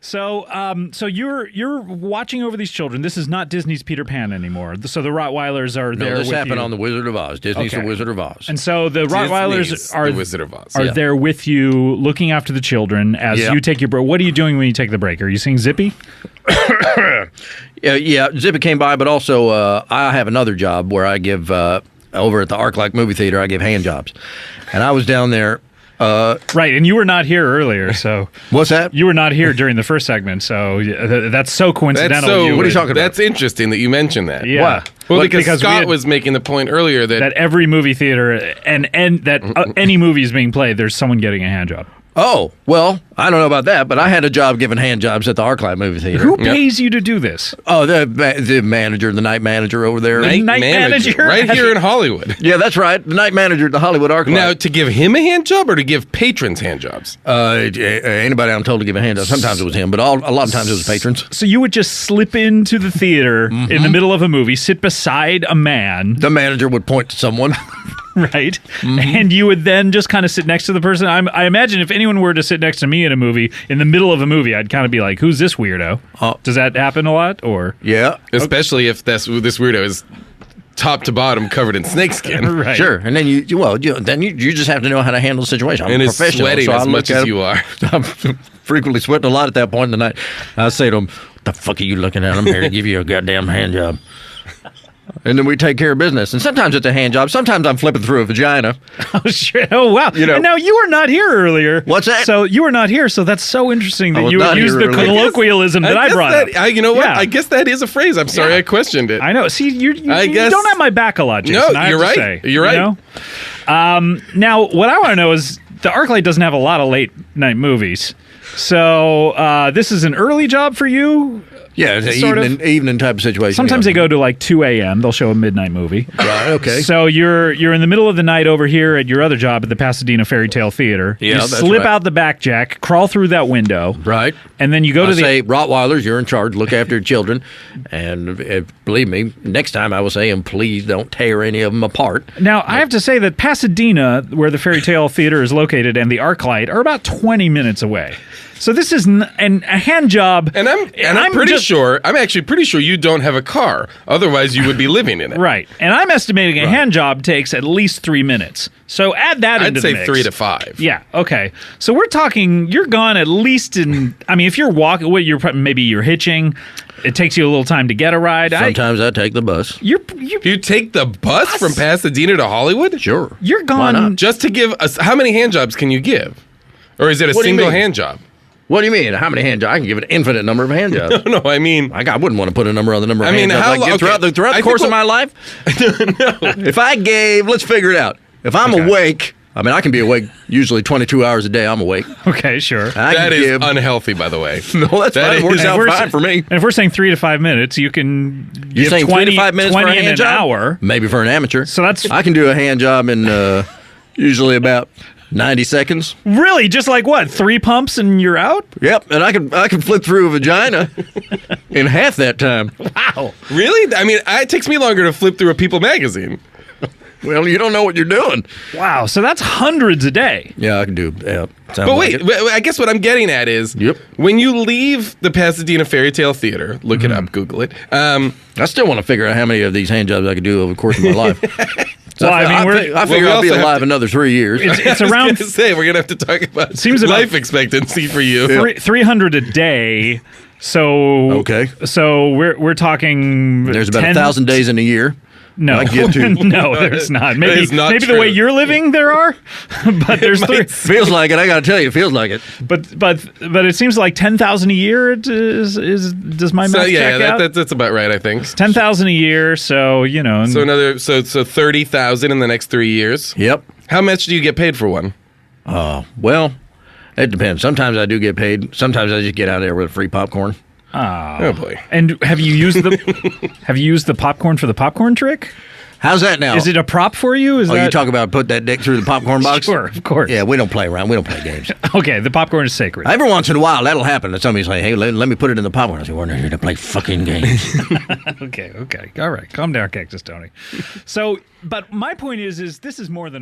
So you're watching over these children. This is not Disney's Peter Pan anymore. So the Rottweilers are there. This with happened you. on the Wizard of Oz. Disney's The Wizard of Oz. And so the Rottweilers Disney's are the Wizard of Oz. Are there with you, looking after the children as you take your break. What are you doing when you take the break? Are you seeing Zippy? Yeah, Zippy came by, but also I have another job where I give over at the ArcLight movie theater. I give hand jobs, and I was down there. Right, and you were not here earlier, so what's that? You were not here during the first segment, so that's so coincidental. What are you talking about? That's interesting that you mentioned that. Yeah. Why? Well, because Scott was making the point earlier that every movie theater and that any movie is being played, there's someone getting a hand job. Oh, well, I don't know about that, but I had a job giving hand jobs at the ArcLight movie theater. Who pays you to do this? Oh, the manager, the night manager over there. Night manager? Right here in Hollywood. Yeah, that's right. The night manager at the Hollywood ArcLight. Now, to give him a hand job or to give patrons hand jobs? Anybody I'm told to give a hand job. Sometimes it was him, but a lot of times it was patrons. So you would just slip into the theater in the middle of a movie, sit beside a man. The manager would point to someone. Right. And you would then just kind of sit next to the person. I imagine if anyone were to sit next to me in a movie, in the middle of a movie, I'd kind of be like, who's this weirdo? Does that happen a lot? Or yeah. Especially if this weirdo is top to bottom covered in snakeskin. Right. Sure. And then you just have to know how to handle the situation. I'm and a it's professional, sweating so as I much look at as him. you are. I'm frequently sweating a lot at that point in the night. I say to him, what the fuck are you looking at? I'm here to give you a goddamn hand job. And then we take care of business. And sometimes it's a hand job. Sometimes I'm flipping through a vagina. Oh, shit. Oh, wow. And now you were not here earlier. What's that? So you were not here, so that's so interesting that was you would not use here the earlier. colloquialism that I brought up. You know what? Yeah. I guess that is a phrase. I'm sorry I questioned it. I know. See, you guess- don't have my back a lot, Jason. No, I have you're to right. say, You're right. You know? Now, what I want to know is the ArcLight doesn't have a lot of late night movies. So this is an early job for you? Yeah, it's an evening type of situation. Sometimes they go to like 2 a.m. They'll show a midnight movie. Right, okay. So you're in the middle of the night over here at your other job at the Pasadena Fairy Tale Theater. Yeah, you that's slip right. out the back, Jack, crawl through that window. Right. And then you go to say, Rottweilers, you're in charge. Look after your children. And believe me, next time I will say, and please don't tear any of them apart. Now, I have to say that Pasadena, where the Fairy Tale Theater is located, and the ArcLight are about 20 minutes away. So this is a hand job. And I'm actually pretty sure you don't have a car. Otherwise, you would be living in it. Right. And I'm estimating a hand job takes at least 3 minutes. So add that into the mix. I'd say 3 to 5. Yeah. Okay. So we're talking, you're gone at least if you're walking, maybe you're hitching. It takes you a little time to get a ride. Sometimes I take the bus. You take the bus from Pasadena to Hollywood? Sure. You're gone. Why not? Just to give us, how many hand jobs can you give? Or is it a single hand job? What do you mean? How many hand jobs? I can give an infinite number of hand jobs. No, I mean... I wouldn't want to put a number on the number of hand jobs. Throughout the course of my life? No. If I gave... Let's figure it out. If I'm awake... I can be awake usually 22 hours a day. I'm awake. Okay, sure. That is unhealthy, by the way. No, that's fine. It works out fine for me. And if we're saying 3 to 5 minutes, you can You're give saying 20, 3 to 5 minutes 20 for a hand in job? an hour. Maybe for an amateur. So I can do a hand job in usually about 90 seconds. Really? Just like what? 3 pumps and you're out? Yep, and I can flip through a vagina in half that time. Wow. Really? It takes me longer to flip through a People magazine. Well, you don't know what you're doing. Wow, so that's hundreds a day. Yeah, I can do. Yeah, but wait, I guess what I'm getting at is, when you leave the Pasadena Fairy Tale Theater, look it up, Google it. I still want to figure out how many of these hand jobs I could do over the course of my life. I figure I'll be alive another 3 years. It's around. We're gonna have to talk about life expectancy for you. 300 a day. So So we're talking. There's about 1,000 days in a year. No, I get to. No, there's not. Maybe the way you're living, there are, but there's three. Feels like it. I got to tell you, it feels like it. But it seems like 10,000 a year is does my math check out? That's about right. I think 10,000 a year. So so 30,000 in the next 3 years. Yep. How much do you get paid for one? Well, it depends. Sometimes I do get paid. Sometimes I just get out there with free popcorn. Oh boy! And have you used the popcorn for the popcorn trick? How's that now? Is it a prop for you? You talk about put that dick through the popcorn box? Sure, of course. Yeah, we don't play around. We don't play games. Okay, the popcorn is sacred. Every once in a while, that'll happen. Somebody's like, hey, let me put it in the popcorn. I say, we're not here to play fucking games. Okay. All right. Calm down, Cactus Tony. So, but my point is this is more than